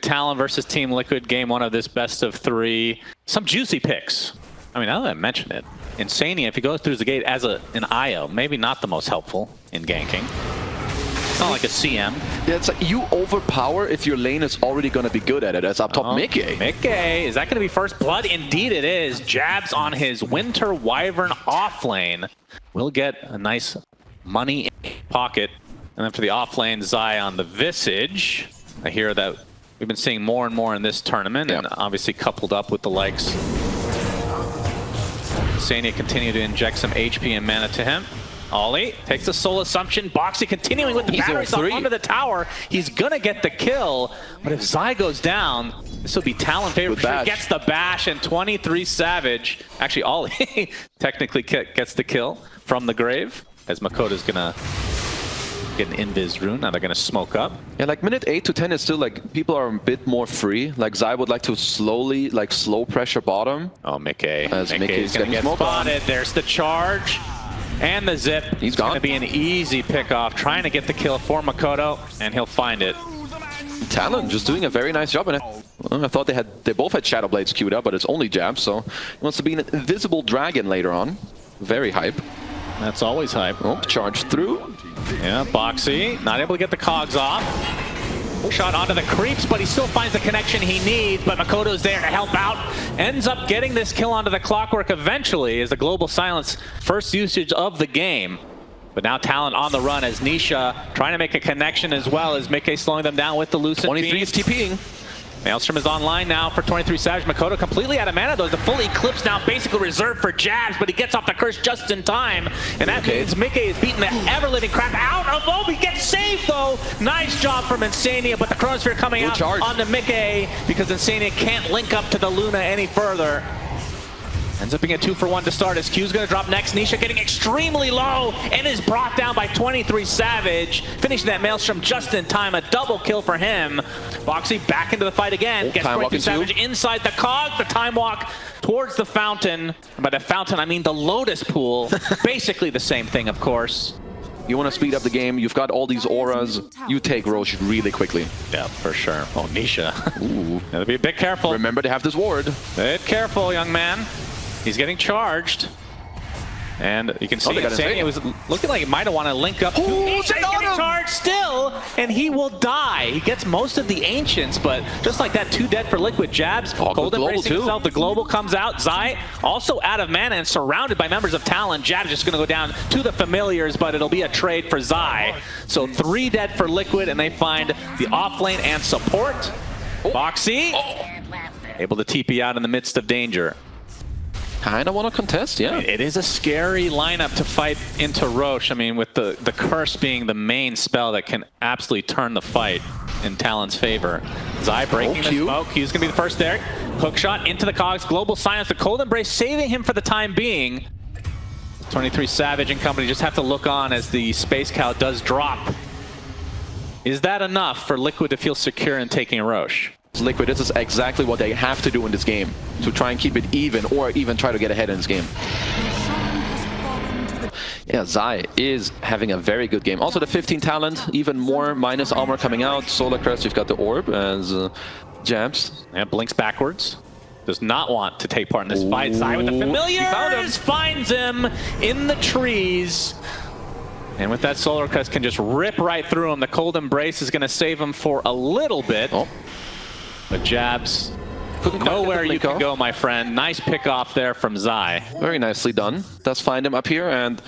Talon versus Team Liquid, game 1 of this best of 3. Some juicy picks. I mean, now that I mention it, iNSaNiA, if he goes through the gate as an IO, maybe not the most helpful in ganking. It's not like a CM. Yeah, it's like you overpower if your lane is already going to be good at it. As up top, miCKe. miCKe, is that going to be first blood? Indeed it is. Jabz on his Winter Wyvern off lane will get a nice money pocket. And then for the off lane, Zai on the Visage. I hear that we've been seeing more and more in this tournament, and obviously coupled up with the likes. iNSaNiA continue to inject some HP and mana to him. Ollie takes the soul assumption. Boxi continuing with the batteries up onto the tower. He's gonna get the kill, but if Zai goes down, this will be Talon favorite. Sure gets the bash, and 23Savage. Actually, Ollie technically gets the kill from the grave, as Mikoto's gonna get an invis rune. Now they're gonna smoke up. Yeah, like minute 8 to 10 is still like people are a bit more free. Like Zai would like to slowly, like slow pressure bottom. Oh, miCKe. As miCKe's gonna get spotted. There's the charge. And the zip. He's gone. Gonna be an easy pickoff, trying to get the kill for Mikoto, and he'll find it. Talon just doing a very nice job, and I thought they both had Shadow Blades queued up, but it's only Jabz, so he wants to be an invisible dragon later on. Very hype. That's always hype. Oh, charge through. Yeah, Boxi not able to get the cogs off. Shot onto the creeps, but he still finds the connection he needs, but Mikoto's there to help out. Ends up getting this kill onto the Clockwork eventually as the Global Silence first usage of the game. But now Talon on the run as Nisha trying to make a connection as well as miCKe slowing them down with the Lucent 23 is TPing. Maelstrom is online now for 23Savage. Mikoto completely out of mana though. The full Eclipse now basically reserved for Jabz, but he gets off the curse just in time. And that means miCKe is beating the ever-living crap out of Obi. Gets saved though. Nice job from iNSaNiA, but the Chronosphere coming out onto miCKe because iNSaNiA can't link up to the Luna any further. Ends up being a 2-for-1 to start as Q's gonna drop next. Nisha getting extremely low and is brought down by 23Savage. Finishing that Maelstrom just in time, a double kill for him. Boxi back into the fight again. Gets 23Savage inside the cog, the time walk towards the fountain. And by the fountain, I mean the Lotus Pool. Basically the same thing, of course. You want to speed up the game, you've got all these auras, you take Roche really quickly. Yeah, for sure. Oh, Nisha. Ooh. Gotta be a bit careful. Remember to have this ward. Bit careful, young man. He's getting charged. And you can see iNSaNiA was looking like he might have wanted to link up. He's getting charged still, and he will die. He gets most of the Ancients, but just like that, 2 dead for Liquid. Jabz, Golden bracing himself. The Global comes out. Zai also out of mana and surrounded by members of Talon. Jabz just going to go down to the Familiars, but it'll be a trade for Zai. So 3 dead for Liquid, and they find the off lane and support. Boxi able to TP out in the midst of danger. Kinda want to contest, yeah. It is a scary lineup to fight into Roche. I mean, with the curse being the main spell that can absolutely turn the fight in Talon's favor. Zai breaking the smoke. He's going to be the first there. Hook shot into the cogs. Global Silence. The Cold Embrace saving him for the time being. 23Savage and company just have to look on as the Space Cow does drop. Is that enough for Liquid to feel secure in taking Roche? Liquid, this is exactly what they have to do in this game to try and keep it even, or even try to get ahead in this game. Yeah, Zai is having a very good game. Also the 15 talent, even more minus armor coming out. Solar Crest, you've got the orb as Jabz. Yeah, blinks backwards. Does not want to take part in this fight. Zai with the Familiars finds him in the trees. And with that Solar Crest can just rip right through him. The Cold Embrace is going to save him for a little bit. But Jabz, nowhere you can go, my friend. Nice pick off there from Zai. Very nicely done. Does find him up here, and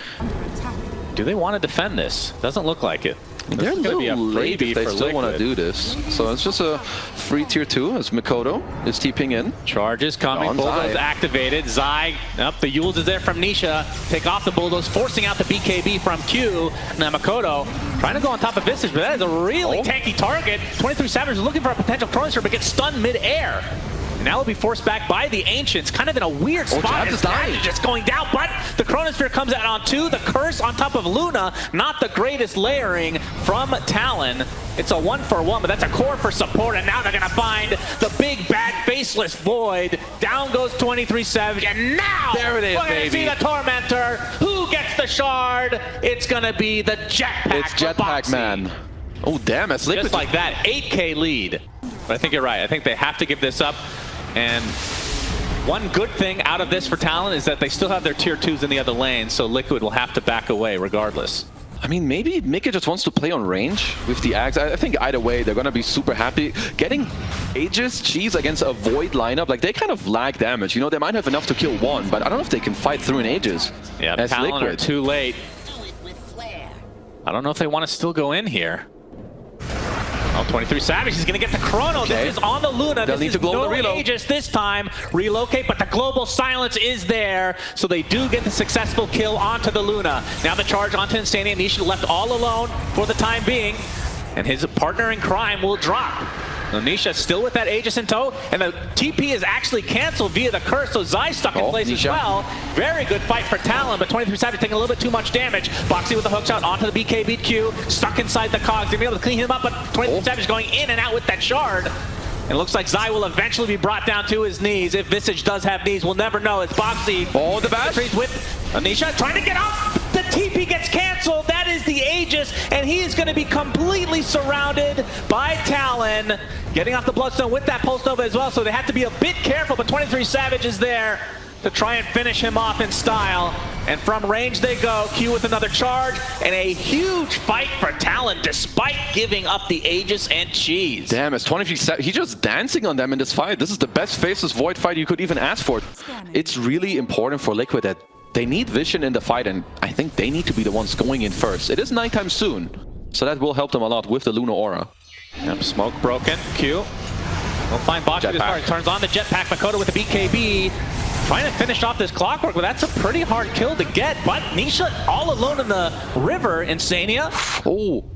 do they want to defend this? Doesn't look like it. They're a little late if they still want to do this. So it's just a free tier 2 as Mikoto is TPing in. Charge is coming. Bulldoze activated. Zai, the Yules is there from Nisha. Pick off the Bulldoze, forcing out the BKB from Q. Now Mikoto trying to go on top of Visage, but that is a really tanky target. 23Savage is looking for a potential Chronosphere, but gets stunned mid-air. Now will be forced back by the Ancients, kind of in a weird spot. Jabz just going down, but the Chronosphere comes out on 2. The Curse on top of Luna, not the greatest layering from Talon. It's a 1-for-1, but that's a core for support, and now they're going to find the big bad faceless Void. Down goes 23Savage, and now there it is, we're going to see the Tormentor. Who gets the shard? It's going to be the Jetpack. It's Jetpack Man. Oh, damn, it's Liquid. Just like that, 8K lead. But I think you're right. I think they have to give this up. And one good thing out of this for Talon is that they still have their tier 2s in the other lane, so Liquid will have to back away regardless. I mean, maybe miCKe just wants to play on range with the Axe. I think either way, they're going to be super happy. Getting Aegis Cheese against a Void lineup, like they kind of lag damage. You know, they might have enough to kill one, but I don't know if they can fight through an Aegis. Yeah, as Talon Liquid. are too late. I don't know if they want to still go in here. Oh, 23 Savage is going to get the chrono. Okay. This is on the Luna. They'll this need to is no reload. Aegis this time. Relocate, but the global silence is there. So they do get the successful kill onto the Luna. Now the charge onto iNSaNiA. Nisha left all alone for the time being. And his partner in crime will drop. Now Nisha still with that Aegis in tow, and the TP is actually canceled via the curse, so Zai stuck in place as well. Very good fight for Talon, but 23 Savage taking a little bit too much damage. Boxi with the hook shot onto the BK beat Q, stuck inside the cogs. They're able to clean him up, but 23 Savage going in and out with that shard. And it looks like Zai will eventually be brought down to his knees. If Visage does have knees, we'll never know. It's Boxi. Oh, the bash with Nisha trying to get off. The TP gets canceled. That is the Aegis, and he is going to be completely surrounded by Talon. Getting off the Bloodstone with that Pulse Nova as well, so they have to be a bit careful, but 23 Savage is there to try and finish him off in style. And from range they go. Q with another charge, and a huge fight for Talon despite giving up the Aegis and Cheese. Damn, it's 23 Savage. He's just dancing on them in this fight. This is the best Faceless Void fight you could even ask for. It's really important for Liquid that they need vision in the fight, and I think they need to be the ones going in first. It is nighttime soon, so that will help them a lot with the Luna Aura. Yep, smoke broken. Q. We'll find Boxi this part. Turns on the jetpack. Mikoto with the BKB. Trying to finish off this clockwork, but that's a pretty hard kill to get. But Nisha all alone in the river. iNSaNiA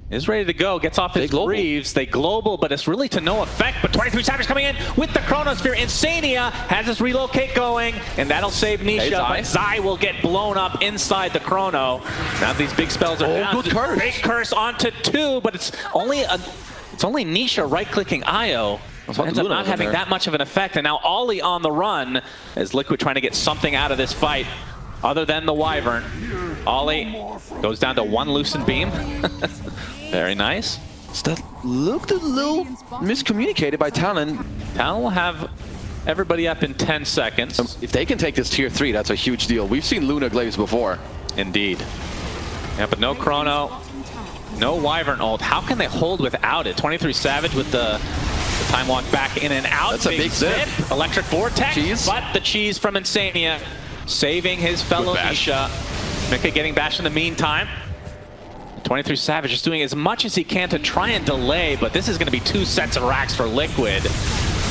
is ready to go. Gets off his Greaves. They global, but it's really to no effect. But 23 Savage coming in with the Chronosphere. iNSaNiA has his relocate going, and that'll save Nisha. But Zai will get blown up inside the Chrono. Now these big spells are down. Good curse. Big curse onto 2, but it's only Nisha right-clicking IO. Ends up not having that much of an effect, and now Ollie on the run as Liquid trying to get something out of this fight other than the Wyvern. Ollie goes down to 1 loosened beam. Very nice. So that looked a little miscommunicated by Talon. Talon will have everybody up in 10 seconds. If they can take this tier 3, that's a huge deal. We've seen Luna Glaives before. Indeed. Yeah, but no Chrono, no Wyvern ult. How can they hold without it? 23 Savage with the time walk back in and out. That's a big zip. Electric Vortex, cheese. But the cheese from iNSaNiA saving his fellow Nisha. miCKe getting bashed in the meantime. 23 Savage is doing as much as he can to try and delay, but this is going to be 2 sets of racks for Liquid.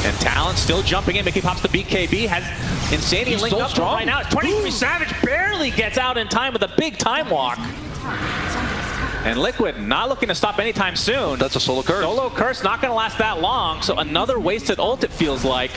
And Talon still jumping in. miCKe pops the BKB, has iNSaNiA linked up strong right now. 23 Savage barely gets out in time with a big time walk. And Liquid not looking to stop anytime soon. That's a solo curse. Solo curse not going to last that long, so another wasted ult it feels like.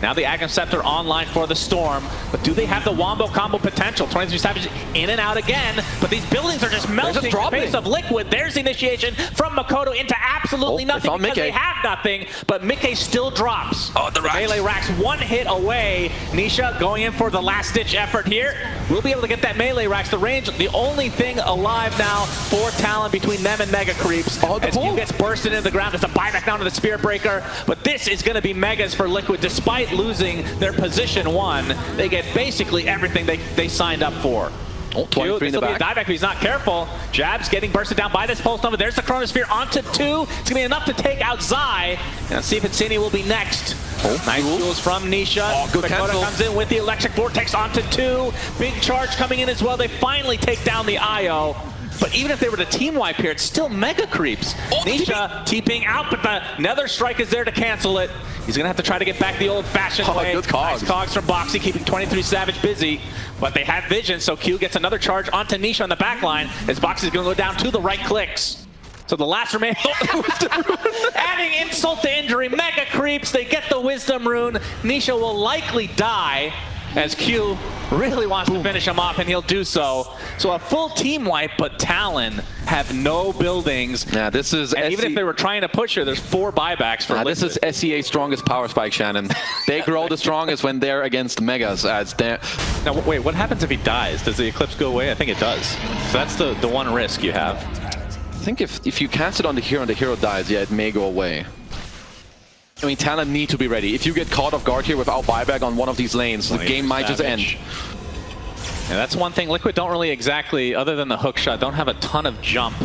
Now the Aghanim Scepter online for the Storm, but do they have the Wombo combo potential? 23 Savage in and out again, but these buildings are just melting in the face of Liquid. There's the initiation from Mikoto into absolutely nothing because they have nothing, but miCKe still drops. Oh, the racks. Melee racks 1 hit away. Nisha going in for the last-ditch effort here. We'll be able to get that melee racks. The range, the only thing alive now for Talon between them and Mega Creeps. As Q gets bursted into the ground, it's a buyback down to the Spirit Breaker, but this is going to be Megas for Liquid despite losing their position 1. They get basically everything they signed up for. Oh, 23 in the back. Dieback, but he's not careful. Jabz getting bursted down by this Pulse Nova. There's the Chronosphere onto 2. It's going to be enough to take out Zai. And let's see if iNSaNiA will be next. Nice duels from Nisha. Mikoto comes in with the Electric Vortex onto 2. Big charge coming in as well. They finally take down the IO. But even if they were to team wipe here, it's still Mega Creeps. Nisha TPing out, but the Nether Strike is there to cancel it. He's going to have to try to get back the old-fashioned way. Good cogs. Nice cogs from Boxi, keeping 23 Savage busy. But they have vision, so Q gets another charge onto Nisha on the back line as Boxi's going to go down to the right clicks. So the last remaining... Adding insult to injury, Mega Creeps, they get the Wisdom Rune. Nisha will likely die as Q really wants to finish him off, and he'll do so. So a full team wipe, but Talon have no buildings. Yeah, this is... And even if they were trying to push her, there's 4 buybacks for Liquid. This is SEA's strongest power spike, Shannon. They grow the strongest when they're against Megas. Now, wait, what happens if he dies? Does the Eclipse go away? I think it does. So that's the one risk you have. I think if you cast it on the hero and the hero dies, yeah, it may go away. I mean, Talon need to be ready. If you get caught off guard here without buyback on one of these lanes, the game might just end. And that's one thing Liquid don't really exactly, other than the hook shot, don't have a ton of jump.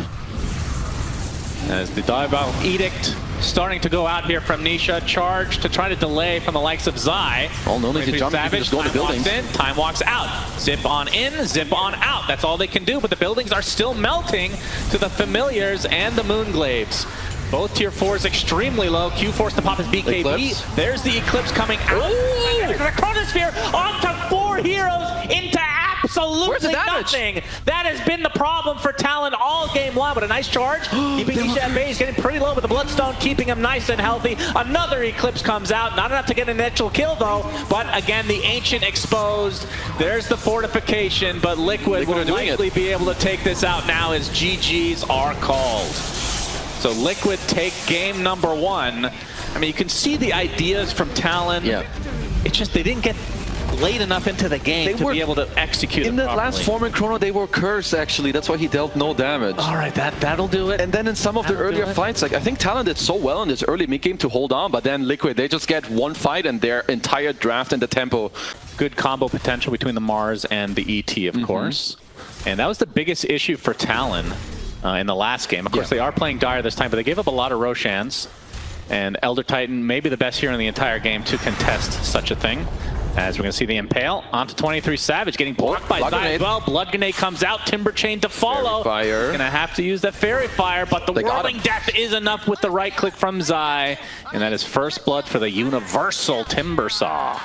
As the Diabolical Edict starting to go out here from Nisha, charge to try to delay from the likes of Zai. Oh, no need to jump, you can just go to buildings. Time walks out. Zip on in, zip on out. That's all they can do, but the buildings are still melting to the Familiars and the Moonglaives. Both tier 4s extremely low. Q forced to pop his BKB. Eclipse. There's the Eclipse coming out. The Chronosphere onto 4 heroes into absolutely nothing. That has been the problem for Talon all game long, but a nice charge. Keeping Nisha at bay. He's getting pretty low with the Bloodstone, keeping him nice and healthy. Another Eclipse comes out. Not enough to get an initial kill, though. But again, the Ancient exposed. There's the fortification, but Liquid will likely be able to take this out now as GGs are called. So Liquid take game number 1. I mean, you can see the ideas from Talon. Yeah. It's just they didn't get late enough into the game to be able to execute it in the last form in Chrono, they were cursed, actually. That's why he dealt no damage. All right, that'll do it. And then in some of the earlier fights, like I think Talon did so well in this early mid-game to hold on, but then Liquid, they just get one fight and their entire draft and the tempo. Good combo potential between the Mars and the ET, of course. And that was the biggest issue for Talon in the last game. Of course, they are playing Dire this time, but they gave up a lot of Roshans. And Elder Titan may be the best hero in the entire game to contest such a thing. As we're going to see the Impale onto 23Savage, getting blocked by Zai as well. Blood Grenade comes out, Timber Chain to follow. Going to have to use that Fairy Fire, but the Whirling Death is enough with the right click from Zai. And that is first blood for the Universal Timbersaw.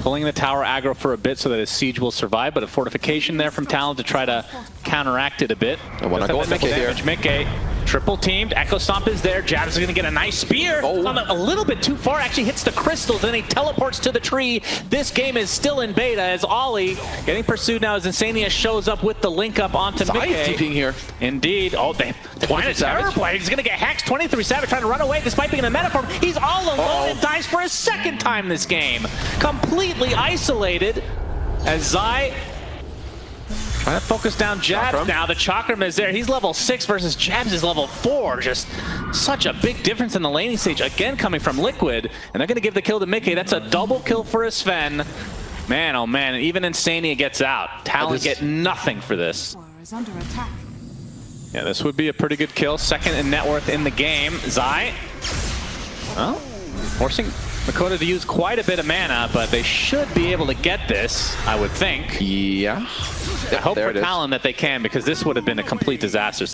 Pulling the tower aggro for a bit so that his siege will survive, but a fortification there from Talon to try to counteract it a bit. I want to go with miCKe here. miCKe triple teamed. Echo Stomp is there. Jabz is going to get a nice spear. A little bit too far. Actually hits the crystals. Then he teleports to the tree. This game is still in beta as Ollie getting pursued now as iNSaNiA shows up with the link up onto miCKe. Here. Indeed. Oh, they find a terror play. He's going to get hexed. 23Savage trying to run away despite being in a metaform. He's all alone and dies for a second time this game. Completely isolated as Zai trying to focus down Jabz now. The Chakram is there. He's level 6 versus Jabz is level 4. Just such a big difference in the laning stage. Again, coming from Liquid. And they're going to give the kill to miCKe. That's a double kill for a Sven. Man, oh man. Even iNSaNiA gets out. Talon get nothing for this. Yeah, this would be a pretty good kill. Second in net worth in the game. Zai. Well, forcing Mikoto to use quite a bit of mana, but they should be able to get this, I would think. Yeah. I hope for Talon that they can, because this would have been a complete disaster.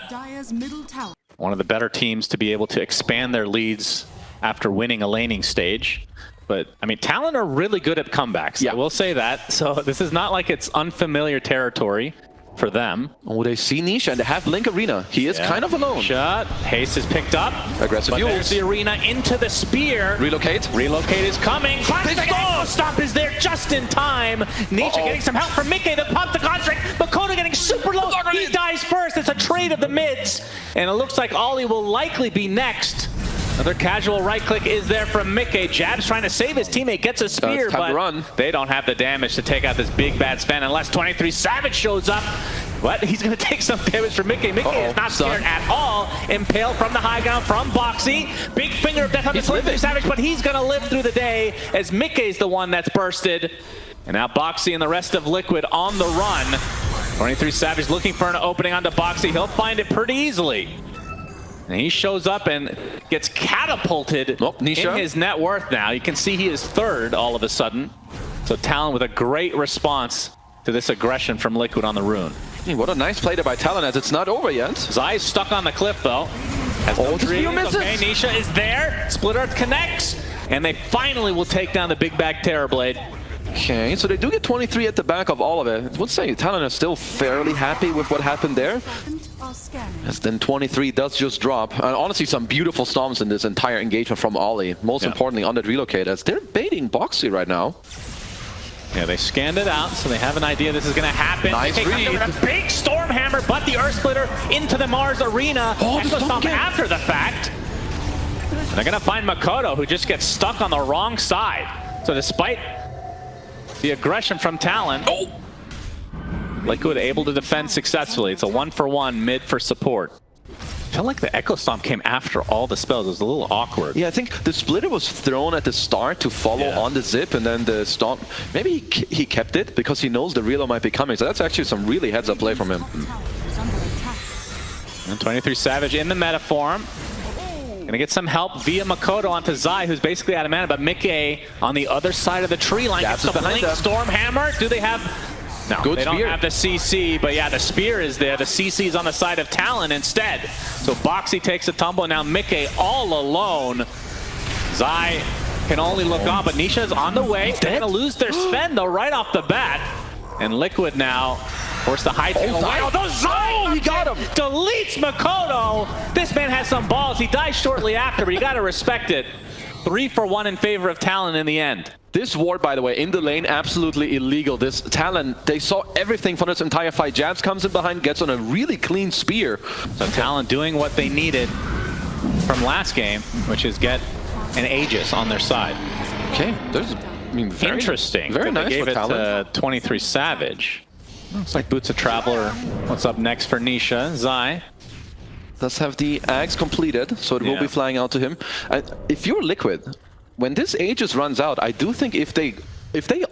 One of the better teams to be able to expand their leads after winning a laning stage. But, I mean, Talon are really good at comebacks. I will say that. So this is not like it's unfamiliar territory for them. Oh, they see Nisha and they have Link Arena. He is kind of alone. Shot. Haste is picked up. Aggressive but there's the Arena into the spear. Relocate. Relocate is coming. Classic Stomp is there just in time. Nisha getting some help from miCKe. The pump to Construct. Mikoto getting super low. He dies first. It's a trade of the mids. And it looks like Ollie will likely be next. Another casual right click is there from miCKe. Jabz trying to save his teammate, gets a spear, but they don't have the damage to take out this big bad Sven unless 23Savage shows up. But he's going to take some damage from miCKe. miCKe is not scared at all. Impale from the high ground from Boxi. Big finger of death on the 23Savage, but he's going to live through the day as miCKe is the one that's bursted. And now Boxi and the rest of Liquid on the run. 23Savage looking for an opening onto Boxi. He'll find it pretty easily. And he shows up and gets catapulted in his net worth now. You can see he is third all of a sudden. So Talon with a great response to this aggression from Liquid on the rune. What a nice play there by Talon as it's not over yet. Zai's stuck on the cliff though. Has no trees. Okay, Nisha is there. Split Earth connects. And they finally will take down the big bag Terrorblade. Okay, so they do get 23 at the back of all of it. I would say Talon is still fairly happy with what happened there. As then 23 does just drop. And honestly, some beautiful stomps in this entire engagement from Ollie. Most importantly, on that relocate, as they're baiting Boxi right now. Yeah, they scanned it out, so they have an idea this is going to happen. Nice read. With a big Stormhammer, but the Earth Splitter into the Mars Arena. Echo Stomp after the fact. And they're going to find Mikoto, who just gets stuck on the wrong side. So despite the aggression from Talon, Liquid able to defend successfully. It's a 1-for-1 mid for support. I feel like the Echo Stomp came after all the spells. It was a little awkward. Yeah, I think the splitter was thrown at the start to follow on the zip, and then the stomp. Maybe he kept it because he knows the reload might be coming. So that's actually some really heads-up play from him. And 23 Savage in the meta form. Gonna get some help via Mikoto onto Zai, who's basically out of mana, but miCKe on the other side of the tree line gets the blink. Stormhammer. Do they have... No, Good they spear. don't have the CC, but yeah, the spear is there. The CC is on the side of Talon instead. So Boxi takes a tumble, now miCKe all alone. Zai can only look on, but Nisha's on the way. They're gonna lose their spend though right off the bat. And Liquid now forced to hide away. Although Zai he got him. Deletes Mikoto. This man has some balls. He dies shortly after, but you gotta respect it. 3 for 1 in favor of Talon in the end. This ward, by the way, in the lane, absolutely illegal. This Talon, they saw everything from this entire fight. Jabz comes in behind, gets on a really clean spear. So Talon doing what they needed from last game, which is get an Aegis on their side. Okay, there's, I mean, very interesting. Very nice gave for it Talon. to 23 Savage. Looks like Boots of Traveler. What's up next for Nisha? Zai. Does have the Axe completed, so it will be flying out to him. If you're Liquid, when this Aegis runs out, I do think if they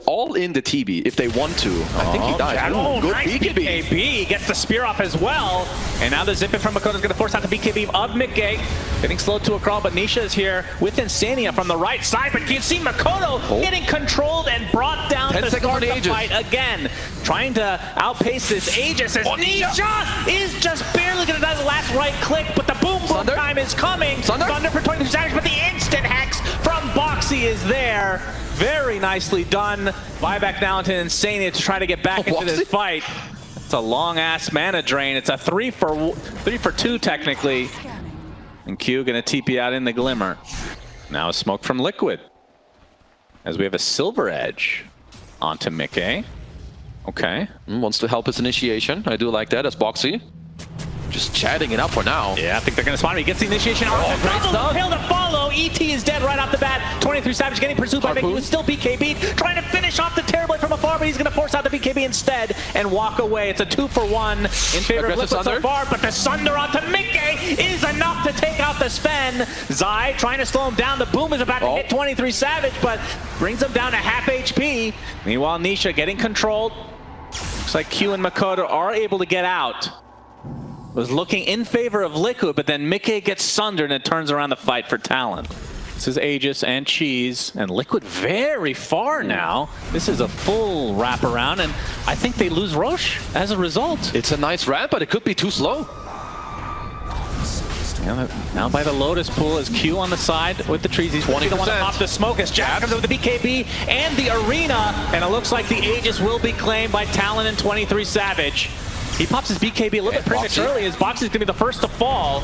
all in the TB, if they want to, I think he dies. Good nice BKB. Gets the spear off as well. And now the zip in from Mikoto is going to force out the BKB of miCKe. Getting slowed to a crawl, but Nisha is here with iNSaNiA from the right side. But you can see Mikoto getting controlled and brought down to start the fight again. Trying to outpace this Aegis as Nisha is just barely going to die the last right click, but the boom time is coming. Thunder for 23 Savage, but the instant hex from Boxi is there. Very nicely done. Buyback now into iNSaNiA to try to get back into this fight. It's a long-ass mana drain. It's a 3 for 2 technically. And Q gonna TP out in the Glimmer. Now a smoke from Liquid. As we have a Silver Edge onto miCKe. Okay. Wants to help his initiation. I do like that as Boxi. Just chatting it up for now. Yeah, I think they're going to spawn him. He gets the initiation. Double kill to follow. ET is dead right off the bat. 23 Savage getting pursued by miCKe, who's still BKB. Trying to finish off the Terrorblade from afar, but he's going to force out the BKB instead and walk away. It's a 2 for 1 in favor of Liquid so far, but the Sunder onto miCKe is enough to take out the Sven. Zai trying to slow him down. The boom is about to hit 23 Savage, but brings him down to half HP. Meanwhile, Nisha getting controlled. Looks like Q and Mikoto are able to get out. Was looking in favor of Liquid, but then miCKe gets sundered and it turns around the fight for Talon. This is Aegis and Cheese, and Liquid very far now. This is a full wraparound, and I think they lose Roche as a result. It's a nice ramp, but it could be too slow. Yeah, now by the Lotus Pool is Q on the side with the trees. He's 20% the one to pop the smoke as Jabz comes with the BKB and the Arena, and it looks like the Aegis will be claimed by Talon and 23 Savage. He pops his BKB a little bit prematurely as Boxi is going to be the first to fall.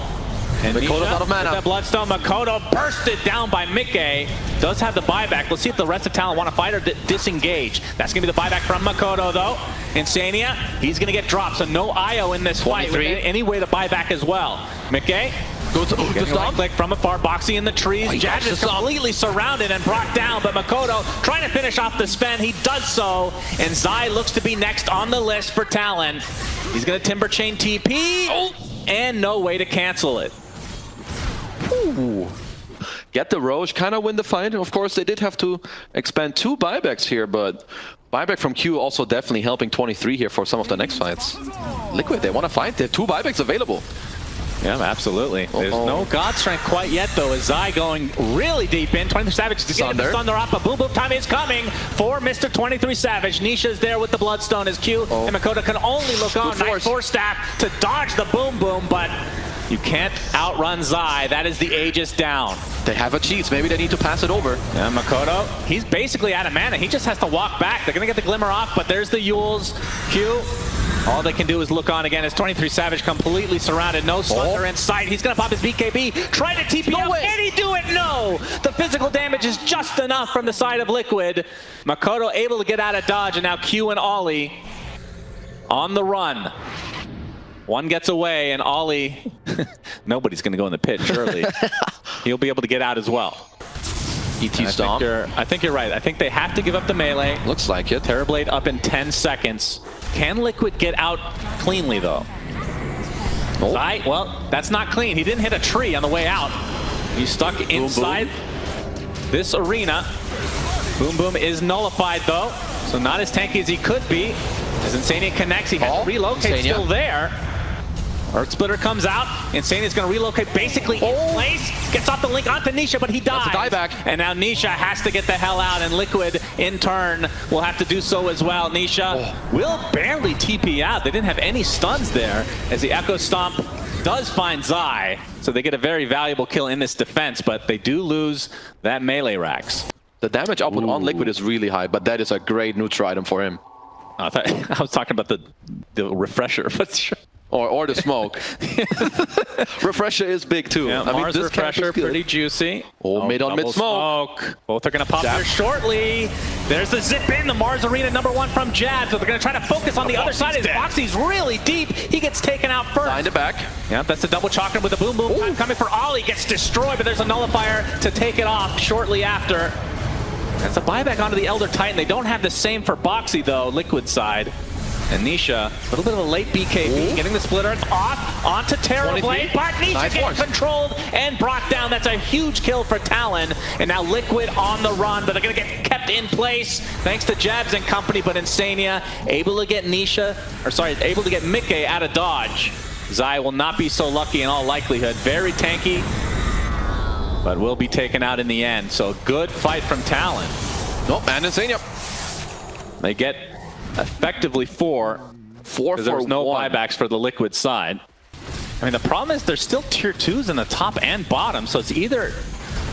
And Mikoto's out of mana. That Bloodstone, Mikoto bursted down by miCKe. Does have the buyback. Let's see if the rest of Talon want to fight or disengage. That's going to be the buyback from Mikoto, though. iNSaNiA, he's going to get dropped, so no IO in this fight. Any way to buy back as well. miCKe. Getting a right click from afar, Boxi in the trees. Jabz is completely surrounded and brought down, but Mikoto trying to finish off the Sven. He does so, and Zai looks to be next on the list for Talon. He's going to Timber Chain TP, and no way to cancel it. Ooh. Get the Roche, kind of win the fight. Of course, they did have to expand 2 buybacks here, but buyback from Q also definitely helping 23 here for some of the next fights. Liquid, they want to fight. They have 2 buybacks available. Yeah, absolutely. There's no God Strength quite yet, though, as Zai going really deep in. 23 Savage is getting the Thunder off, but boom boom time is coming for Mr. 23 Savage. Nisha's there with the Bloodstone as Q, and Mikoto can only look on. Nice force staff to dodge the boom boom, but you can't outrun Zai. That is the Aegis down. They have a cheat. Maybe they need to pass it over. Yeah, Mikoto, he's basically out of mana. He just has to walk back. They're going to get the Glimmer off, but there's the Yules. Q. All they can do is look on again as 23 Savage completely surrounded. No Slaughter in sight. He's going to pop his BKB. Try to TP up. Can he do it? No! The physical damage is just enough from the side of Liquid. Mikoto able to get out of dodge, and now Q and Ollie on the run. One gets away, and Ollie, nobody's going to go in the pit, surely. He'll be able to get out as well. ET Stomp. I think you're right. I think they have to give up the melee. Looks like it. Terrorblade up in 10 seconds. Can Liquid get out cleanly, though? Oh. Right, well, that's not clean. He didn't hit a tree on the way out. He's stuck inside this arena. Boom Boom is nullified though, so not as tanky as he could be. As iNSaNiA connects, he has to relocate, still there. Earth Splitter comes out. iNSaNiA's going to relocate basically in place. Gets off the link onto Nisha, but he dies. That's a dieback. And now Nisha has to get the hell out, and Liquid, in turn, will have to do so as well. Nisha will barely TP out. They didn't have any stuns there, as the Echo Stomp does find Zai. So they get a very valuable kill in this defense, but they do lose that melee racks. The damage output on Liquid is really high, but that is a great neutral item for him. I was talking about the refresher, but sure. Or the smoke. Refresher is big too. Yeah, Mars this refresher, pretty juicy. Oh, mid on mid smoke. Both are going to pop there shortly. There's the zip in, the Mars Arena #1 from Jabz. So they're going to try to focus on the other side. As Boxi's really deep. He gets taken out first. Behind it back. Yep, that's the double chakra with the boom boom time coming for Ollie. Gets destroyed, but there's a nullifier to take it off shortly after. That's a buyback onto the Elder Titan. They don't have the same for Boxi though, Liquid side. And Nisha, a little bit of a late BKB, getting the splitter off onto Terrorblade, but Nisha gets controlled and brought down. That's a huge kill for Talon. And now Liquid on the run, but they're going to get kept in place thanks to Jabz and company, but iNSaNiA able to get able to get miCKe out of dodge. Zai will not be so lucky in all likelihood. Very tanky, but will be taken out in the end. So good fight from Talon. Nope, and iNSaNiA. They get effectively 4 for there's no buybacks for the Liquid side. I mean, the problem is there's still tier 2s in the top and bottom, so it's either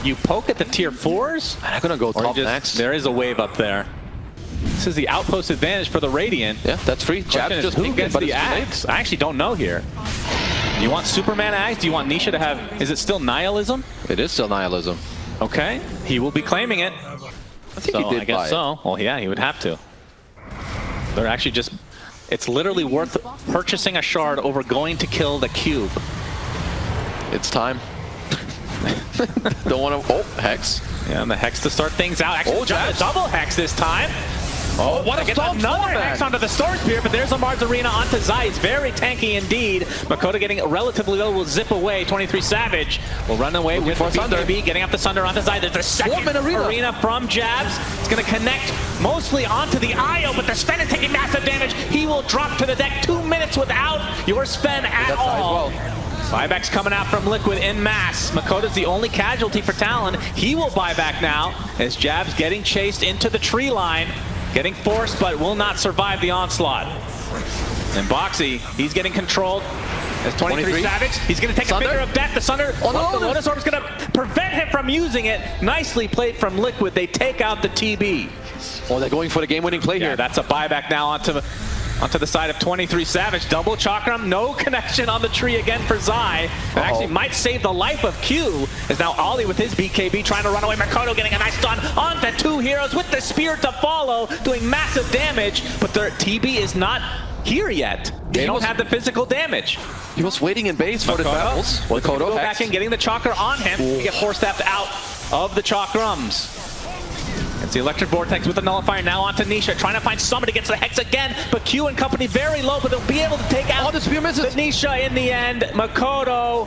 you poke at the tier 4s, I'm gonna go top next. There is a wave up there. This is the outpost advantage for the Radiant. Yeah, that's free. Jabz just who gets the Axe? I actually don't know here. Do you want Superman Axe? Do you want Nisha to have, is it still Nihilism? It is still Nihilism. Okay, he will be claiming it. I think he did. I guess so. Well, yeah, he would have to. They're actually just, it's literally worth purchasing a shard over going to kill the cube. It's time. Don't want to, Hex. Yeah, and the Hex to start things out. Actually, double Hex this time. Oh, what a stop! Another Hex onto the Storm Spear, but there's a Mars Arena onto Zai. It's very tanky indeed. Mikoto getting relatively low, will zip away. 23 Savage will run away with the BKB, getting up the Sunder onto Zai. There's a second arena from Jabz. It's going to connect mostly onto the IO, but the Sven is taking massive damage. He will drop to the deck. 2 minutes without your Sven at all. Buybacks coming out from Liquid in mass. Makoto's the only casualty for Talon. He will buy back now as Jabz getting chased into the tree line. Getting forced, but will not survive the onslaught. And Boxi, he's getting controlled. As 23 Savage, he's going to take a finger of death. The Sunder, the Lotus Orb is going to prevent him from using it. Nicely played from Liquid. They take out the TB. Oh, they're going for the game-winning play here. That's a buyback now onto the side of 23 Savage. Double Chakram, no connection on the tree again for Zai. That actually might save the life of Q, as now Ollie with his BKB trying to run away. Mikoto getting a nice stun onto 2 heroes with the spear to follow, doing massive damage, but their TB is not here yet. They don't have the physical damage. He was waiting in base for the battles. Mikoto go back in, getting the Chakra on him. He get force staffed out of the Chakrams. It's the Electric Vortex with the Nullifier now onto Nisha, trying to find somebody, gets the Hex again, but Q and company very low, but they'll be able to take out the spear misses. The Nisha in the end. Mikoto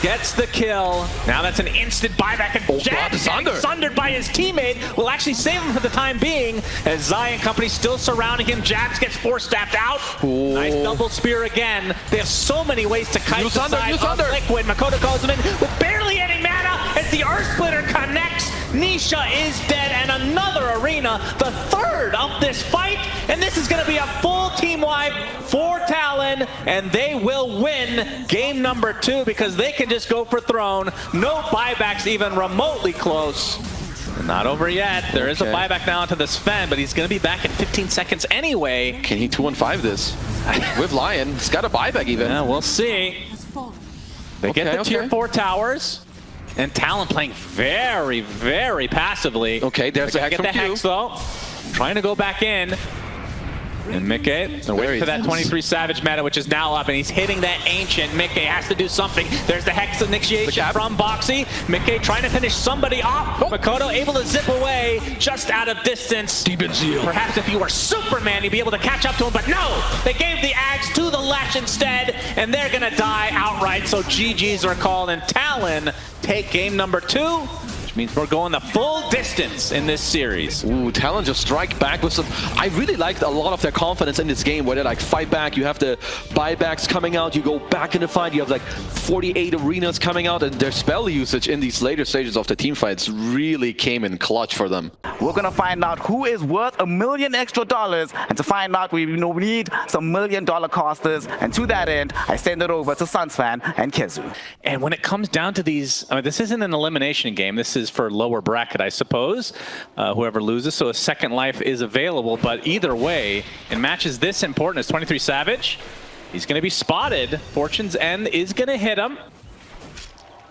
gets the kill. Now that's an instant buyback, and Jabz getting sundered by his teammate will actually save him for the time being, as Zai and company still surrounding him. Jabz gets force staffed out. Nice double spear again. They have so many ways to kite the side of Liquid. Mikoto goes him in with barely any mana as the Earth Splitter connects. Nisha is dead, and another arena, the third of this fight, and this is going to be a full team wipe for Talon, and they will win game number 2 because they can just go for throne. No buybacks even remotely close. Not over yet. There is a buyback now onto the Sven, but he's going to be back in 15 seconds anyway. Can he 2-1-5 this? With Lion, he's got a buyback even. Yeah, we'll see. They get the tier 4 towers. And Talon playing very, very passively. Okay, there's a Hex from Q. Hex though. Trying to go back in. And miCKe, they're waiting for that 23 Savage meta, which is now up, and he's hitting that Ancient. miCKe has to do something. There's the Hex initiation from Boxi. miCKe trying to finish somebody off. Mikoto able to zip away just out of distance. Demon Zeal. Perhaps if you were Superman, you'd be able to catch up to him, but no! They gave the axe to the Lash instead, and they're gonna die outright, so GG's are called, and Talon take game number 2. Means we're going the full distance in this series. Ooh, Talon just strike back with some... I really liked a lot of their confidence in this game, where they like fight back, you have the buybacks coming out, you go back in the fight, you have like 48 arenas coming out, and their spell usage in these later stages of the team fights really came in clutch for them. We're gonna find out who is worth $1 million extra, and to find out we need some $1 million casters, and to that end, I send it over to Sunsfan and Kezu. And when it comes down to these, I mean, this isn't an elimination game, this is for lower bracket, I suppose, whoever loses, so a second life is available, but either way, in matches this important as 23 Savage, he's going to be spotted. Fortune's End is going to hit him,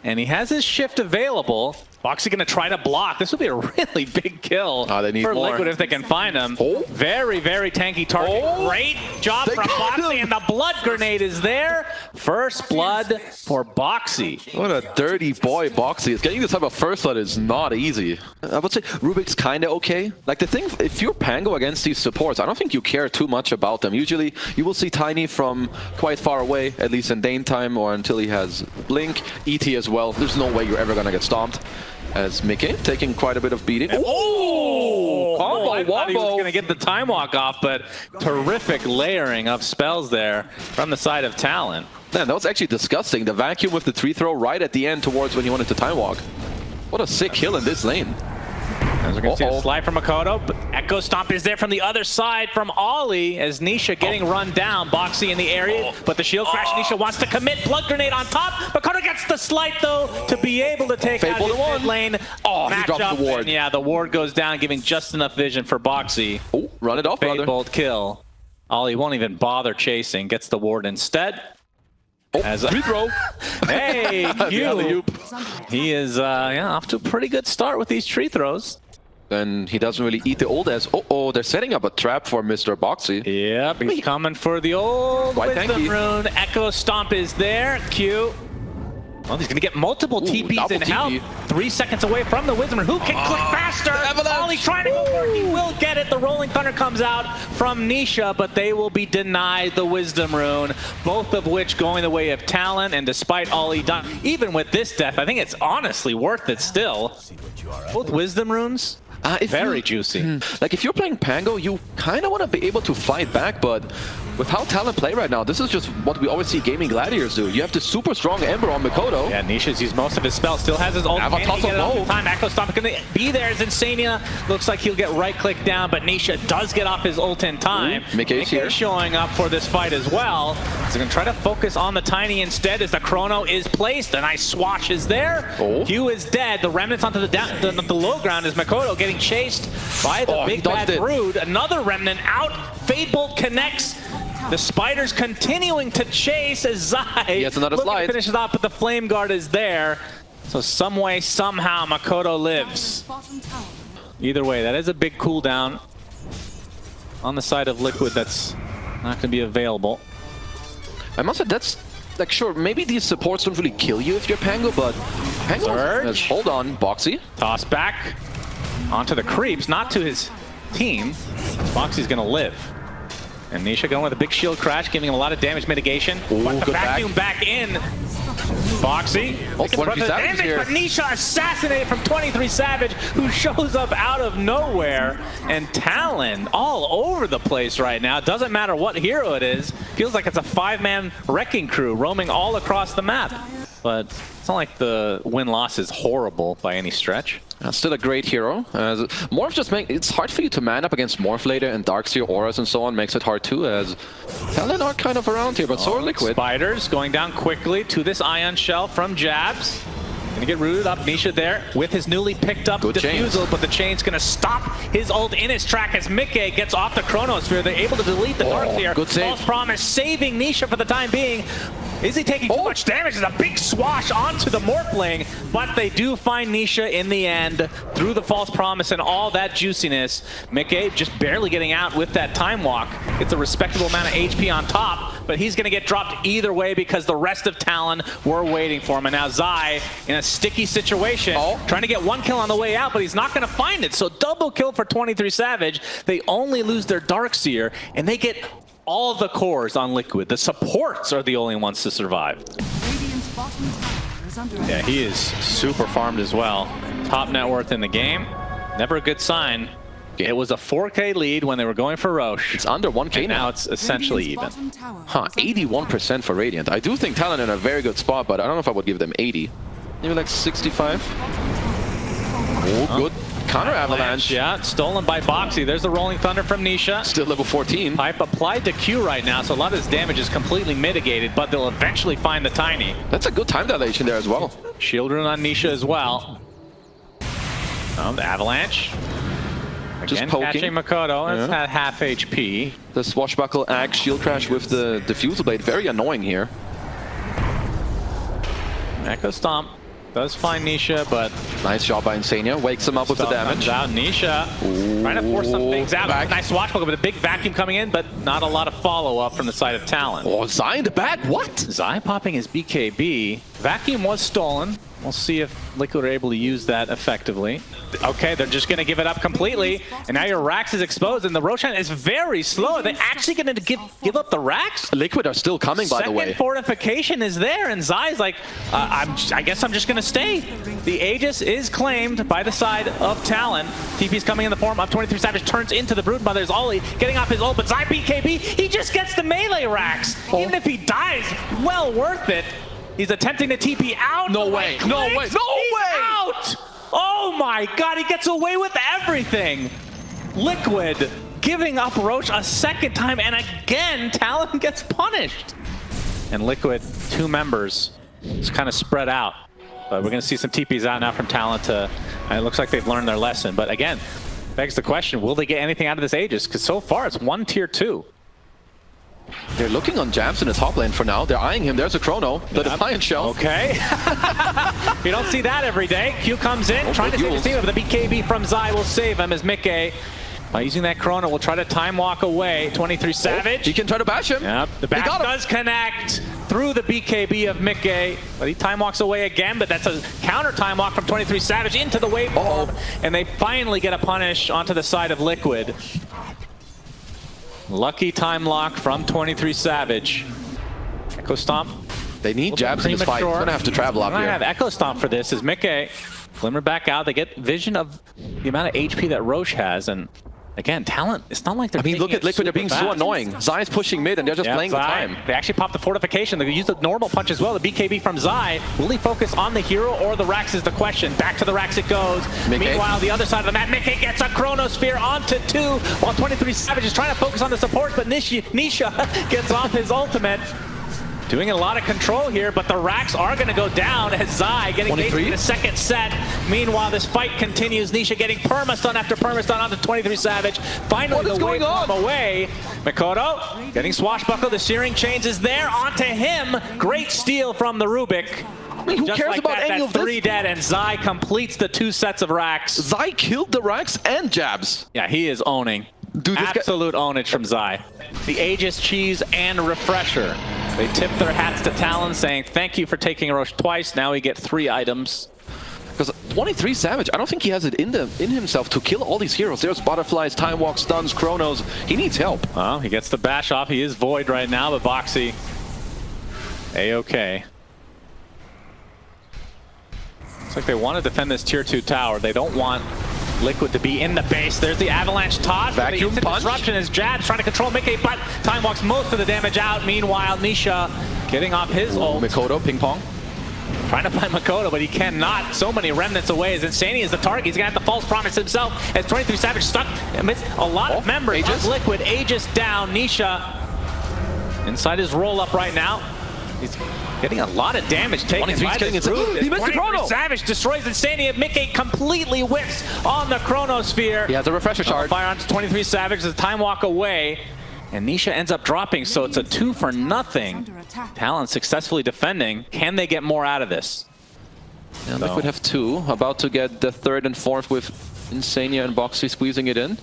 and he has his shift available. Boxi going to try to block. This would be a really big kill they need for more. Liquid if they can find him. Oh. Very, very tanky target. Great job from Boxi, and the blood grenade is there. First blood for Boxi. What a dirty boy Boxi is. Getting this type of first blood is not easy. I would say Rubik's kind of okay. Like the thing, if you're Pango against these supports, I don't think you care too much about them. Usually you will see Tiny from quite far away, at least in Dane time or until he has Blink. ET as well. There's no way you're ever gonna get stomped. As miCKe taking quite a bit of beating. Oh! Combo I thought he was wombo. going to get the time walk off, but terrific layering of spells there from the side of Talon. Man, that was actually disgusting. The vacuum with the tree throw right at the end towards when he wanted to time walk. What a sick kill in this lane. As we're going to see a slide from Mikoto, but Echo Stomp is there from the other side from Ollie as Nisha getting run down. Boxi in the area, but the shield crash. Nisha wants to commit. Blood grenade on top. Mikoto gets the slight though to be able to take out his mid lane. Oh, he dropped the ward. And yeah, the ward goes down, giving just enough vision for Boxi. Oh, run it off, brother. Bolt kill. Ollie won't even bother chasing. Gets the ward instead. Oh, as free throw. Hey, Q. He is off to a pretty good start with these tree throws. And he doesn't really eat the old as. Oh, they're setting up a trap for Mr. Boxi. Yep, he's coming for the old Wisdom tanky. Rune. Echo Stomp is there. Q. Well, he's going to get multiple TPs in health. 3 seconds away from the Wisdom Rune. Who can click faster? Ollie trying to go for it. He will get it. The Rolling Thunder comes out from Nisha, but they will be denied the Wisdom Rune. Both of which going the way of Talon. And despite Ollie done, even with this death, I think it's honestly worth it still. Both Wisdom Runes. Very juicy. Like if you're playing Pango, you kind of want to be able to fight back, but with how Talon play right now, this is just what we always see gaming gladiators do. You have the super strong Ember on Mikoto. Yeah, Nisha's used most of his spells, still has his ult. Can he get it all the time? Echo Stomp gonna be there as iNSaNiA. Looks like he'll get right-click down, but Nisha does get off his ult in time. miCKe's here. Showing up for this fight as well. So gonna try to focus on the Tiny instead as the Chrono is placed. A nice swash is there. Q is dead. The remnants onto the low ground is Mikoto getting chased by the big bad Brood. Another remnant out. Fade Bolt connects. The Spiders continuing to chase as Zai finishes off, but the Flame Guard is there. So some way, somehow, Mikoto lives. Either way, that is a big cooldown on the side of Liquid that's not going to be available. I must say, that's, like, sure, maybe these supports don't really kill you if you're Pango, but Pango has, hold on, Boxi. Toss back onto the creeps, not to his team. Boxi's going to live. And Nisha going with a big shield crash, giving him a lot of damage mitigation. But the vacuum back in. Boxi. But Nisha assassinated from 23 Savage, who shows up out of nowhere. And Talon all over the place right now. Doesn't matter what hero it is. Feels like it's a 5-man wrecking crew roaming all across the map. But it's not like the win-loss is horrible by any stretch. Still a great hero. Morph just it's hard for you to man up against Morph later, and Darkseer auras and so on makes it hard too, as Talon are kind of around here, but so are Liquid. Spiders going down quickly to this Ion Shell from Jabz. Gonna get rooted up. Nisha there with his newly picked up defusal, but the chain's gonna stop his ult in his track as miCKe gets off the Chronosphere. They're able to delete the Darkseer. Good save. False Promise saving Nisha for the time being. Is he taking too much damage? There's a big swash onto the Morphling, but they do find Nisha in the end through the false promise and all that juiciness. miCKe just barely getting out with that time walk. It's a respectable amount of HP on top, but he's going to get dropped either way because the rest of Talon were waiting for him. And now Zai in a sticky situation, trying to get one kill on the way out, but he's not going to find it. So double kill for 23savage. They only lose their Darkseer, and they get all the cores on Liquid. The supports are the only ones to survive. Yeah, he is super farmed as well. Top net worth in the game. Never a good sign. It was a 4K lead when they were going for Roche. It's under 1K and now it's essentially even. 81% for Radiant. I do think Talon in a very good spot, but I don't know if I would give them 80. Maybe like 65. Oh, good. Counter avalanche. Yeah, stolen by Boxi. There's the Rolling Thunder from Nisha. Still level 14. Pipe applied to Q right now, so a lot of his damage is completely mitigated, but they'll eventually find the Tiny. That's a good time dilation there as well. Shield rune on Nisha as well. Oh, the avalanche. Again, catching Mikoto. It's at half HP. The swashbuckle axe shield crash with the diffusal blade. Very annoying here. Echo Stomp does find Nisha, but nice job by iNSaNiA. Wakes him up with the damage. Out. Nisha trying to force some things out. Nice swashbuckle, but a big vacuum coming in, but not a lot of follow-up from the side of Talon. Oh, Zai in the back. What? Zai popping his BKB. Vacuum was stolen. We'll see if Liquid are able to use that effectively. Okay, they're just going to give it up completely. And now your Rax is exposed, and the Roshan is very slow. Are they actually going to give up the Rax? Liquid are still coming, by the way. Second fortification is there, and Zai's like, I guess I'm just going to stay. The Aegis is claimed by the side of Talon. TP's coming in the form of 23savage, turns into the Broodmother's Ollie, getting off his ult, but Zai BKB, he just gets the melee Rax. Even if he dies, well worth it. He's attempting to TP out. No way. No way. No way. Out. Oh my God, he gets away with everything. Liquid giving up Roche a second time, and again, Talon gets punished. And Liquid, 2 members, it's kind of spread out. But we're going to see some TPs out now from Talon to, and it looks like they've learned their lesson. But again, begs the question, will they get anything out of this Aegis? Because so far, it's 1 tier 2. They're looking on Jabz in his top lane for now. They're eyeing him. There's a Chrono. The Defiant Shell. Okay. You don't see that every day. Q comes in, trying to save his team, but the BKB from Zai will save him as miCKe, by using that Chrono, will try to time walk away. 23savage. He can try to bash him. Yep. The bash does connect through the BKB of miCKe, but he time walks away again, but that's a counter time walk from 23savage into the wave form, and they finally get a punish onto the side of Liquid. Lucky time lock from 23savage. Echo Stomp. They need Jabz in this fight. He's gonna have to travel up here. I have Echo Stomp for this. Is miCKe glimmer back out. They get vision of the amount of HP that Roche has, and again, Talent. It's not like they're. I mean, look at Liquid. They're being so annoying. Zai's pushing mid, and they're just playing the time. They actually pop the fortification. They use the normal punch as well. The BKB from Zai. Will he focus on the hero or the Rax is the question. Back to the Rax it goes. miCKe. Meanwhile, the other side of the map, miCKe gets a Chronosphere onto 2, while 23savage is trying to focus on the support, but Nisha gets off his ultimate. Doing a lot of control here, but the Rax are going to go down as Zai getting basically the second set. Meanwhile, this fight continues. Nisha getting permastun after permastun onto 23savage. Finally, the wave from away. Mikoto getting swashbuckled. The Searing Chains is there onto him. Great steal from the Rubik. I mean, who cares about any of this? 3 dead, and Zai completes the 2 sets of Rax. Zai killed the Rax and Jabz. Yeah, he is owning. Dude, absolute ownage from Zai. The Aegis cheese and refresher. They tip their hats to Talon, saying thank you for taking Roche twice. Now we get 3 items. Because 23savage, I don't think he has it in himself to kill all these heroes. There's butterflies, time walk, stuns, Chronos. He needs help. Well, he gets the bash off. He is void right now, but Boxi A-okay. Looks like they want to defend this tier 2 tower. They don't want Liquid to be in the base. There's the avalanche toss. Vacuum punch. Disruption as Jabz trying to control miCKe, but time walks most of the damage out. Meanwhile, Nisha getting off his ult. Mikoto, ping pong. Trying to find Mikoto, but he cannot. So many remnants away as iNSaNiA is the target. He's going to have the false promise himself as 23savage stuck amidst a lot of members of Liquid. Aegis down. Nisha inside his roll-up right now. He's getting a lot of damage taken by this group. He missed the Chrono. Savage destroys iNSaNiA. miCKe completely whiffs on the Chronosphere. He has a refresher charge. Fire onto 23savage. The time walk away. And Nisha ends up dropping, so it's a 2 for nothing. Talon successfully defending. Can they get more out of this? And Liquid have 2, about to get the 3rd and 4th with iNSaNiA and Boxi squeezing it in.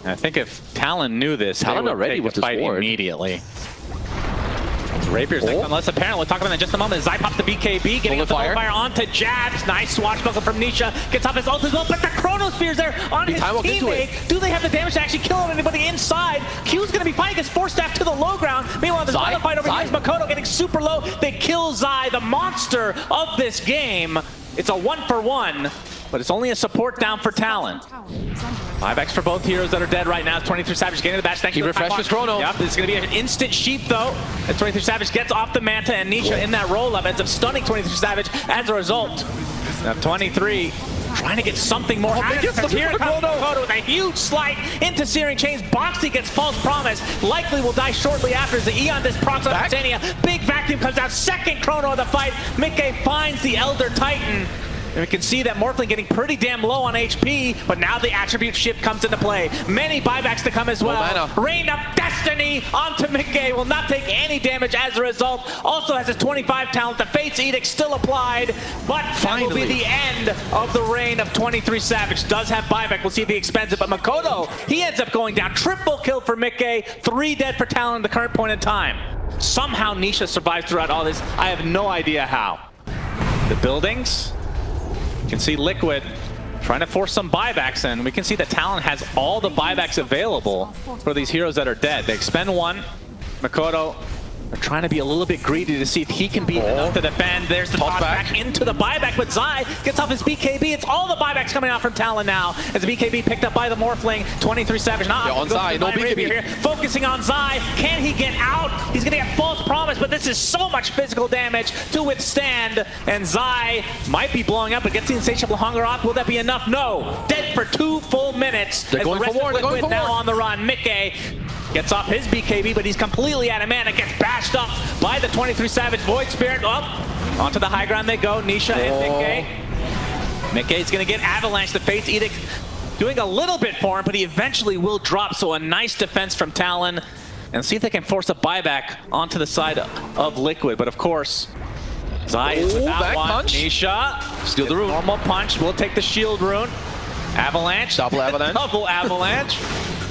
I think if Talon knew this, Talon they would already take with the his fight ward. immediately. Rapier's next, unless apparently we'll talk about that in just a moment. Zai pops the BKB, getting the fire onto Jabz. Nice swashbuckle from Nisha. Gets off his ult as well, but the Chronosphere's there on his teammate. Do they have the damage to actually kill anybody inside? Q's going to be fighting against Force Staff to the low ground. Meanwhile, there's another fight over here. Mikoto getting super low. They kill Zai, the monster of this game. It's a 1-for-1, but it's only a support down for Talon. 5x for both heroes that are dead right now. 23 getting the bash. Thank you. He refreshed his chrono. Yep, this is going to be an instant sheep though. As 23 gets off the Manta, and Nisha in that roll-up ends up stunning 23 as a result. Now 23 trying to get something more out of it. Here comes Mikoto with a huge slide into Searing Chains. Boxi gets false promise. Likely will die shortly after as the Eon Disc procs on iNSaNiA. Big vacuum comes out. Second chrono of the fight. miCKe finds the Elder Titan. And we can see that Morphling getting pretty damn low on HP, but now the attribute shift comes into play. Many buybacks to come as well. Reign of Destiny onto miCKe, will not take any damage as a result. Also has his 25 talent. The Fate's Edict still applied, but that will be the end of the reign of 23 Savage. Does have buyback, we'll see if he expends it, but Mikoto, he ends up going down. Triple kill for miCKe, 3 dead for Talon at the current point in time. Somehow Nisha survives throughout all this. I have no idea how. The buildings. You can see Liquid trying to force some buybacks in. We can see that Talon has all the buybacks available for these heroes that are dead. They expend 1. Mikoto, they're trying to be a little bit greedy to see if he can be enough to defend. There's the toss back into the buyback, but Zai gets off his BKB. It's all the buybacks coming out from Talon now. As the BKB picked up by the Morphling. 23 Savage not on Zai, no BKB here. Focusing on Zai. Can he get out? He's gonna get false promise, but this is so much physical damage to withstand. And Zai might be blowing up, but gets the insatiable hunger off. Will that be enough? No. Dead for 2 full minutes. They're going for war. Liquid now on the run. miCKe gets off his BKB, but he's completely out of mana. Gets bashed up by the 23 Savage Void Spirit. Up onto the high ground they go. Nisha and miCKe. miCKe's gonna get Avalanche. The Fate's Edict doing a little bit for him, but he eventually will drop. So a nice defense from Talon, and see if they can force a buyback onto the side of Liquid. But of course, Zai is without one. Punch. Nisha, steal the rune. Normal punch. We'll take the shield rune. Avalanche. Double avalanche. Double avalanche.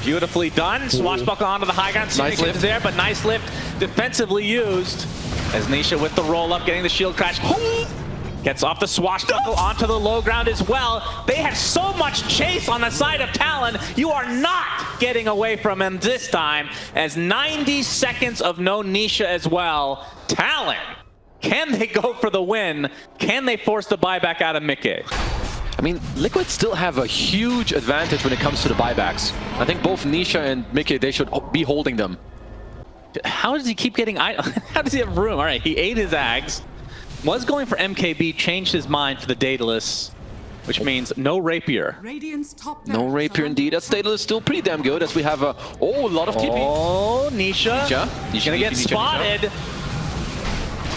Beautifully done. Swashbuckle onto the high ground. Nice lift there, but nice lift defensively used. As Nisha with the roll up, getting the shield crash. Gets off the swashbuckle onto the low ground as well. They have so much chase on the side of Talon. You are not getting away from him this time. As 90 seconds of no Nisha as well. Talon, can they go for the win? Can they force the buyback out of miCKe? I mean, Liquid still have a huge advantage when it comes to the buybacks. I think both Nisha and miCKe, they should be holding them. How does he keep getting... How does he have room? All right, he ate his Ags. Was going for MKB, changed his mind for the Daedalus, which means no Rapier. No Rapier indeed. That Daedalus is still pretty damn good as we have a lot of TP. Oh, Nisha. He's gonna get spotted.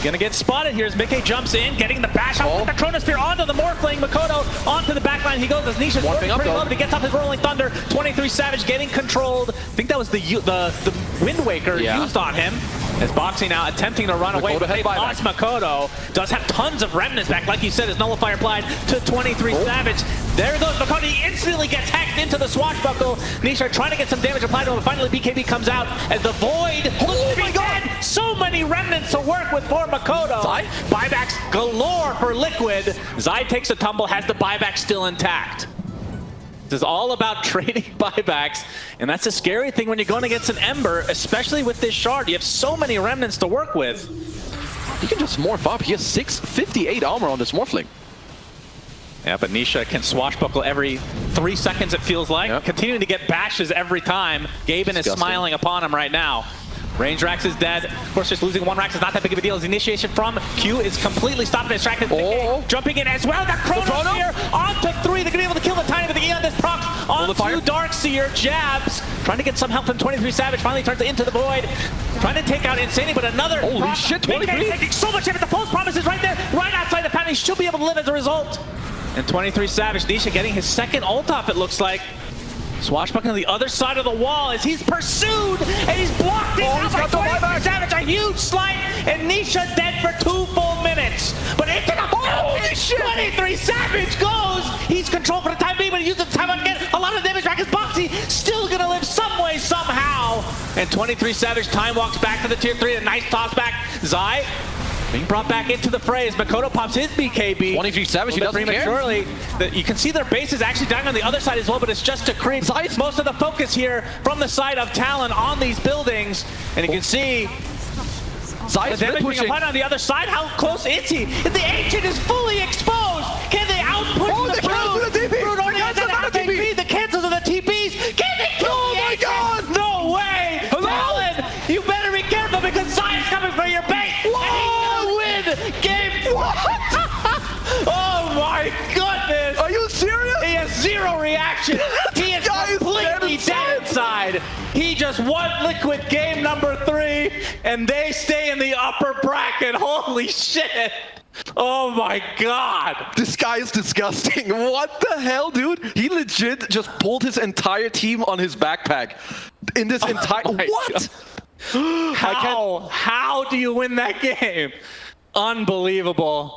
Gonna get spotted here as miCKe jumps in, getting the bash off with the Chronosphere onto the Morphling. Mikoto onto the backline. He goes as Nisha's working pretty low, but he gets off his Rolling Thunder. 23 Savage getting controlled. I think that was the Wind Waker used on him. As Boxi now attempting to run away, but they lost Mikoto. Does have tons of remnants back, like you said, his Nullifier applied to 23 Savage. There goes Mikoto, he instantly gets hacked into the swashbuckle. Nisha trying to get some damage applied to him, but finally BKB comes out as the Void looks to be dead. So many remnants to work with for Mikoto. Buybacks galore for Liquid. Zai takes a tumble, has the buyback still intact. This is all about trading buybacks, and that's a scary thing when you're going against an Ember, especially with this shard. You have so many remnants to work with. He can just morph up. He has 658 armor on this Morphling. Yeah, but Nisha can swashbuckle every 3 seconds, it feels like. Continuing to get bashes every time. Gaben is smiling upon him right now. Range Rax is dead. Of course, just losing 1 Rax is not that big of a deal. His initiation from Q is completely stopped and distracted. Jumping in as well. The Chronosphere onto 3. They're going to be able to kill the Tiny, but the Eon Disc proc onto Darkseer. Jabz trying to get some help from 23 Savage. Finally turns it into the Void. Trying to take out iNSaNiA, but another. Holy shit, 23. Taking so much damage. The Pulse Promise is right there, right outside the panel. He should be able to live as a result. And 23 Savage, Nisha getting his second ult off, it looks like. Swashbuckling on the other side of the wall as he's pursued and he's blocked in he's got the buyback. Savage, a huge slight, and Nisha dead for 2 full minutes. But into the Holy shit! 23 Savage goes. He's controlled for the time being, but he uses the time out again. A lot of damage back as Boxi still gonna live some way, somehow. And 23 Savage time walks back to the tier 3. A nice toss back. Zai being brought back into the fray as Mikoto pops his BKB. 23 Savage, he doesn't prematurely. You can see their base is actually dying on the other side as well, but it's just to creep most of the focus here from the side of Talon on these buildings. And you can see Zai's the damage being pushing. applied on the other side. How close is he? The Ancient is fully exposed. Can they output the cancel the TP. Brood only has an TP. The cancels of the TPs. Can they kill the my Ancient? God! No way! Hello? Talon, you better be careful because Zai is coming for your base. Game Oh my goodness! Are you serious? He has 0 reaction. He is completely dead inside. He just won Liquid game number 3, and they stay in the upper bracket. Holy shit! Oh my god! This guy is disgusting. What the hell, dude? He legit just pulled his entire team on his backpack. In this entire... What? How do you win that game? Unbelievable.